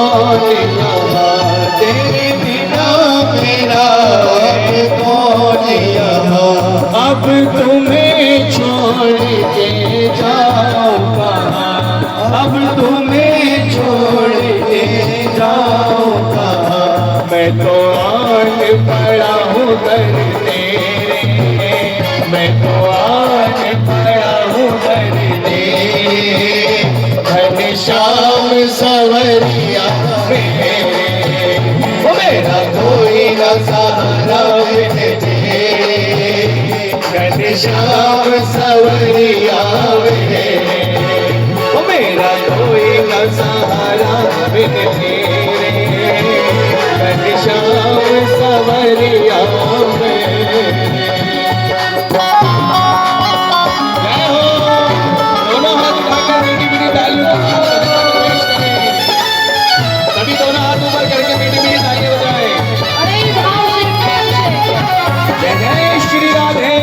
कौन यहाँ, तेरे बिना मेरा कौन यहाँ। अब तुम्हें छोड़ के जाऊँ कहाँ, अब तुम्हें छोड़ के जाऊँ कहाँ। मैं तो आन पड़ा हूँ घर तेरे, मैं तो आन पड़ा हूँ घर तेरे। घनश्याम सवरिया मेरे, वो मेरा कोई न सहारा बिन तेरे। घनश्याम सवरिया मेरे, वो मेरा कोई न सहारा बिन तेरे। घनश्याम सवरिया मेरे। जय हो। दोनों हाथ उठाकर मीठी मीठी तालियों के साथ पेश करें। सभी दोनों हाथ ऊपर करके मीठी मीठी तालियां बजाएं। जय जय श्री राधे।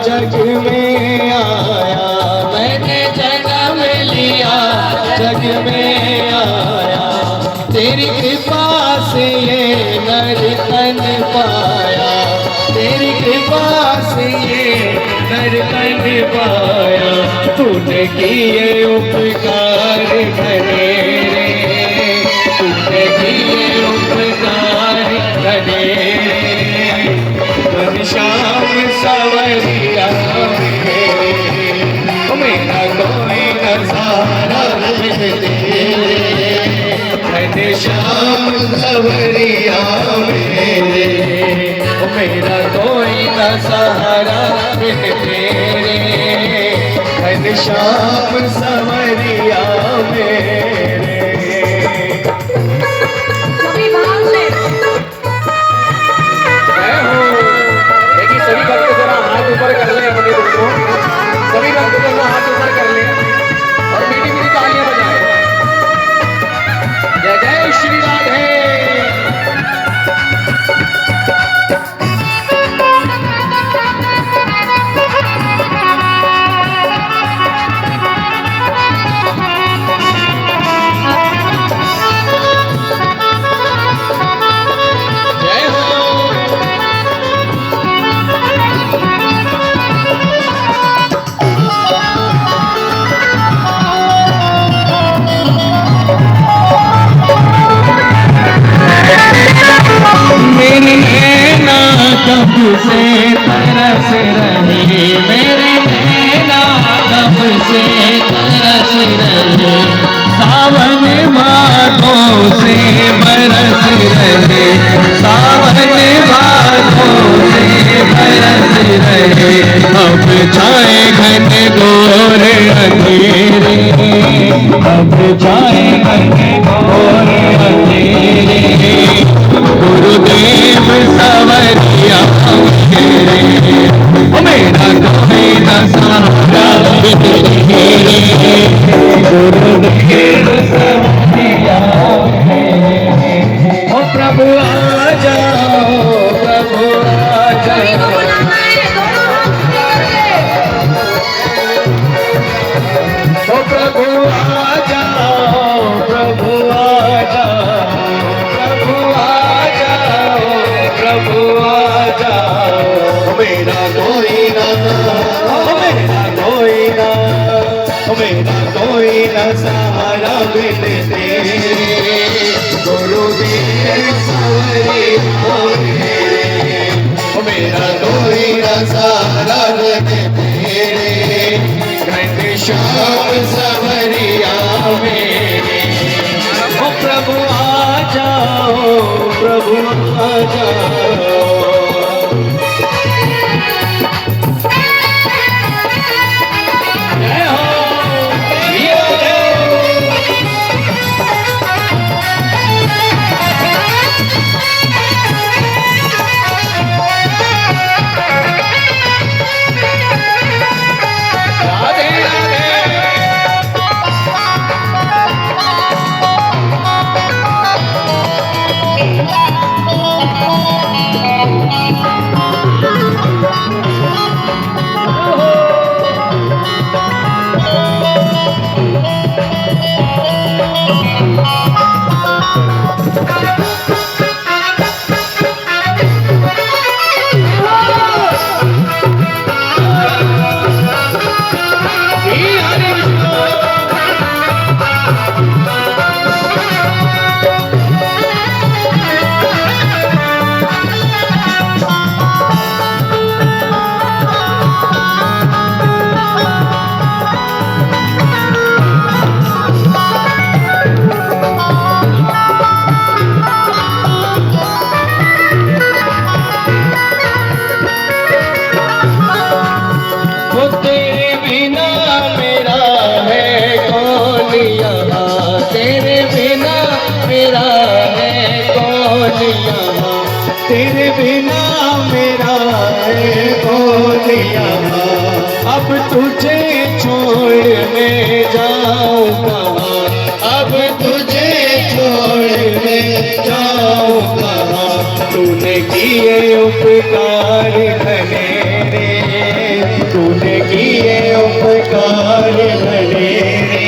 जग में आया, मैंने जन्म लिया, जग में आया। तेरी कृपा से ये नर तन पाया, तेरी कृपा से ये नर तन पाया। तूने किए उपकार घने रे, तूने किए उपकार घने रे। घनश्याम सवरिया मेरे, मेरा कोई न सहारा बिन तेरे। घनश्याम सवरिया मेरे, मेरा कोई न सहारा बिन तेरे। घनश्याम सवरिया मेरे। सभी भक्त जरा हाथ ऊपर कर ले अपने दोस्तों, सभी भक्त जरा हाथ ऊपर कर ले और मीठी मीठी तालियां बजाएं। जय जय श्री राधे। मेरी नैना कब से तरस रही, मेरी नैना कब से तरस रही। सावन बातों से बरस रहे, सावन बातों से बरस रहे। अब छाए घन घोर अंधेरे, अब छाए घन घोर अंधेरे। गुरुदेव सवरिया मेरे, मेरा कोई न सहारा बिन तेरे। गुरुदेव सवरिया मेरे, ओ प्रभु आ जाओ, प्रभु आ जाओ। ओ प्रभु आ जाओ, प्रभु आ जाओ, प्रभु आ जाओ। मेरा कोई ना, मेरा कोई ना, मेरा कोई न सहारा बिन तेरे। गुरुदेव सवरिया मेरे, मेरा कोई न सहारा बिन तेरे। घनश्याम सवरिया मेरे, ओ प्रभु आ जाओ, प्रभु आ जाओ। यहाँ, तेरे बिना मेरा है कौन यहाँ, तेरे बिना मेरा है कौन यहाँ। अब तुझे छोड़ने जाऊँ कहाँ, अब तुझे छोड़ने जाऊँ कहाँ। तूने किए उपकार घने रे, तूने किए उपकार घने रे।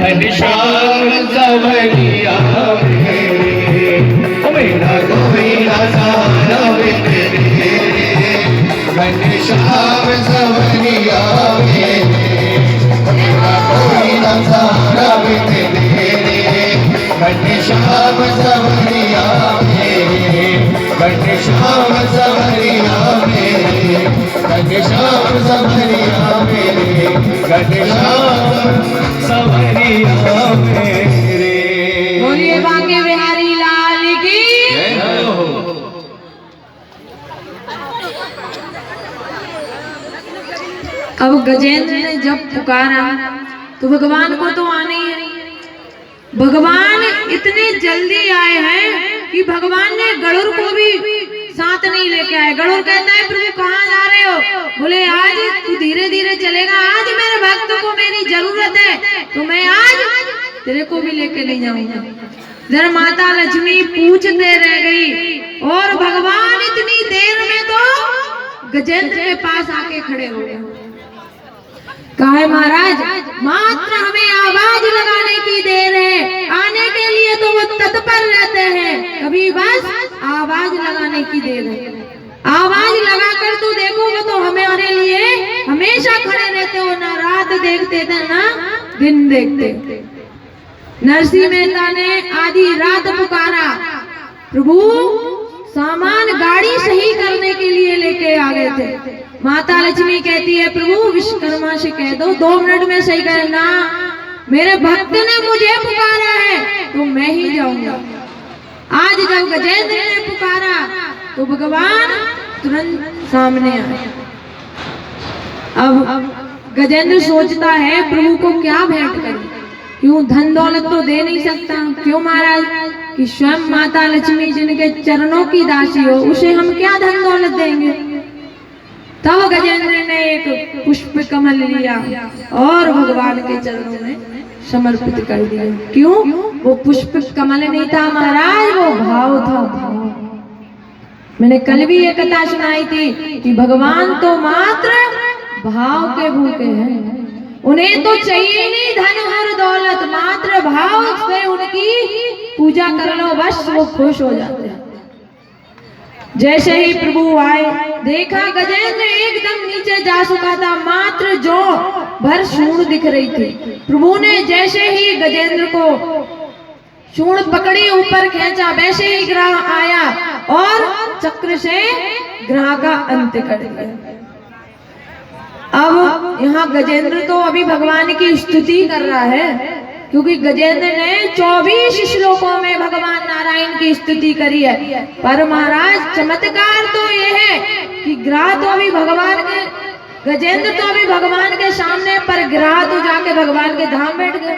घनश्याम संवरिया मेरे, ओ मेरा कोई ना सहारा तेरे। घनश्याम संवरिया मेरे, मेरा कोई ना सहारा तेरे। घनश्याम संवरिया मेरे, घनश्याम संवरिया मेरे, घनश्याम संवरिया मेरे, घनश्याम संवरिया मेरे। बोलिए बांके बिहारी लाल की। अब गजेंद्र ने जब पुकारा तो भगवान को तो आने ही है। भगवान इतने जल्दी आए हैं कि भगवान ने गरुड़ को भी साथ नहीं लेके आए। गरुड़ कहता है प्रभु कहाँ जा रहे हो? बोले आज तू धीरे धीरे चलेगा, आज मेरे भक्त को मेरी जरूरत है तो मैं आज तेरे को भी लेके ले जाऊंगा। जरा माता लक्ष्मी पूछते रह गई और भगवान इतनी देर में तो गजेंद्र के पास आके खड़े हो गए। कहा है महाराज मात्र हमें आवाज लगाने की देर है, आने के लिए तो वो तत्पर रहते हैं, कभी बस आवाज लगाने की देर है। आवाज लगाकर तो देखो वो तो हमारे लिए हमेशा खड़े रहते हो, ना रात देखते थे ना दिन देखते। नरसिंह मेहता ने आधी रात पुकारा, प्रभु सामान गाड़ी सही करने के लिए लेके आ गए थे। माता लक्ष्मी कहती है प्रभु विश्वकर्मा से कह दो 2 मिनट में सही करना, मेरे भक्त ने मुझे पुकारा है तो मैं ही जाऊंगा। आज जब गजेंद्र ने पुकारा तो भगवान तुरंत सामने आए। अब गजेंद्र सोचता है प्रभु को क्या भेंट करें, क्यों धन दौलत तो दे नहीं सकता, क्यों महाराज कि स्वयं माता लक्ष्मी जिनके चरणों की दासी हो उसे हम क्या धन दौलत देंगे। तब गजेंद्र ने एक पुष्प कमल लिया और भगवान के चरणों में समर्पित कर दिया। क्यों? वो पुष्प कमल नहीं था महाराज, वो भाव था, भाव। मैंने कल भी ये कथा सुनाई थी कि भगवान तो मात्र भाव के भूखे हैं, उन्हें तो चाहिए नहीं धन हर दौलत, मात्र भाव से उनकी पूजा कर लो बस वो खुश हो जाते हैं। जैसे ही प्रभु आए देखा गजेंद्र एकदम नीचे जा चुका था, मात्र जो भर सूंड दिख रही थी। प्रभु ने जैसे ही गजेंद्र को सूंड पकड़ी ऊपर खींचा, वैसे ही ग्रह आया और चक्र से ग्रह का अंत कर दिया। अब यहाँ गजेंद्र तो अभी भगवान की स्तुति कर रहा है, क्योंकि गजेंद्र ने 24 श्लोकों में भगवान नारायण की स्तुति करी है। पर महाराज चमत्कार तो ये है कि ग्रह तो अभी भगवान के, गजेंद्र तो अभी भगवान के सामने, पर ग्रह तो जाके भगवान के धाम बैठ गए।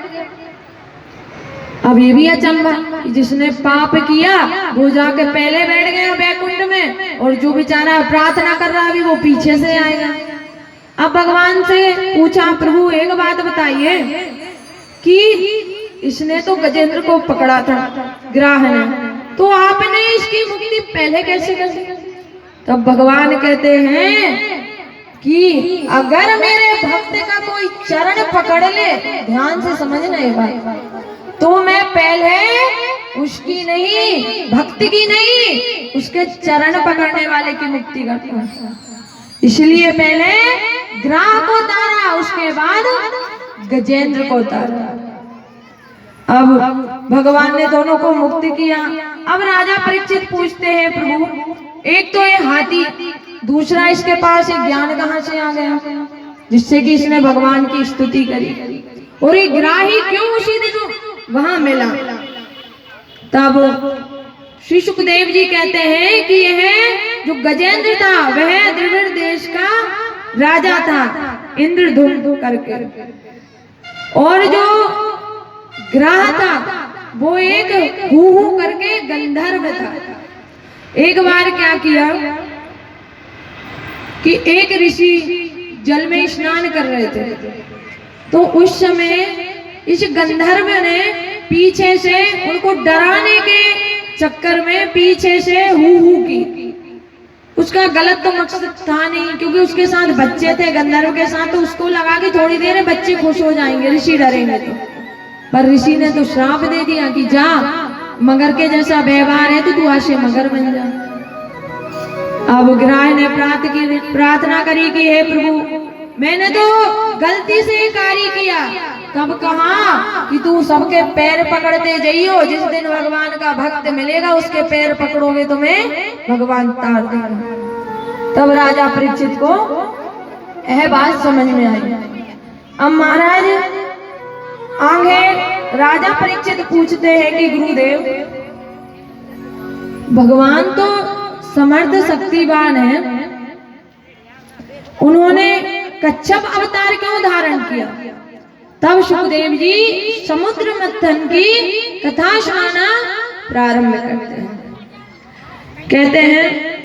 अब ये भी अचंभा कि जिसने पाप किया वो जाके पहले बैठ गया बैकुंठ में, और जो बेचारा प्रार्थना कर रहा अभी वो पीछे से आएगा। अब भगवान से पूछा प्रभु एक बात बताइए कि इसने तो गजेंद्र को पकड़ा था ग्रह ने, तो आपने इसकी मुक्ति पहले कैसे कर दी? तब भगवान कहते हैं कि अगर मेरे भक्त का कोई चरण पकड़ ले, ध्यान से समझना ये बात, तो मैं पहले उसकी नहीं, भक्त की नहीं, उसके चरण पकड़ने वाले की मुक्ति करता हूं। इसलिए पहले ग्रह को तारा, उसके बाद गजेंद्र को तारा। अब भगवान ने दोनों को मुक्त किया। अब राजा परीक्षित पूछते हैं प्रभु एक तो ये हाथी, दूसरा इसके पास ये ज्ञान कहाँ से आ गया जिससे कि इसने भगवान की स्तुति करी, और ये ग्राही क्यों उसी दिन वहां मिला। तब श्री सुखदेव जी कहते हैं कि यह जो गजेंद्र था वह द्रविड़ देश का राजा था, इंद्रधुम्न करके, और जो ग्रह था, वो एक हू करके गंधर्व था। एक बार क्या किया कि एक ऋषि जल में स्नान कर रहे थे, तो उस समय इस गंधर्व ने पीछे से उनको डराने के चक्कर में पीछे से हू की। उसका गलत तो मकसद था नहीं, क्योंकि उसके साथ बच्चे थे गंधर्व के साथ, तो उसको लगा कि थोड़ी देर में बच्चे खुश हो जाएंगे, ऋषि डरेंगे तो। पर ऋषि ने तो श्राप दे दिया कि जा, मगर के जैसा व्यवहार है तो तू आज से मगर बन जा। अब ग्राह ने प्रार्थना करी कि हे प्रभु, मैंने तो गलती से कार्य किया। तब कहा कि तू सबके पैर पकड़ते जाइयो, जिस दिन भगवान का भक्त मिलेगा उसके पैर पकड़ोगे तो मैं भगवान तार देगा। तब राजा परीक्षित को यह बात समझ में आई। अब महाराज आगे राजा परीक्षित पूछते हैं कि गुरुदेव, भगवान तो समर्थ शक्तिवान है, उन्होंने कच्छप अवतार क्यों धारण किया? तब सुखदेव जी समुद्र मंथन की कथा सुनाना प्रारंभ करते हैं। कहते हैं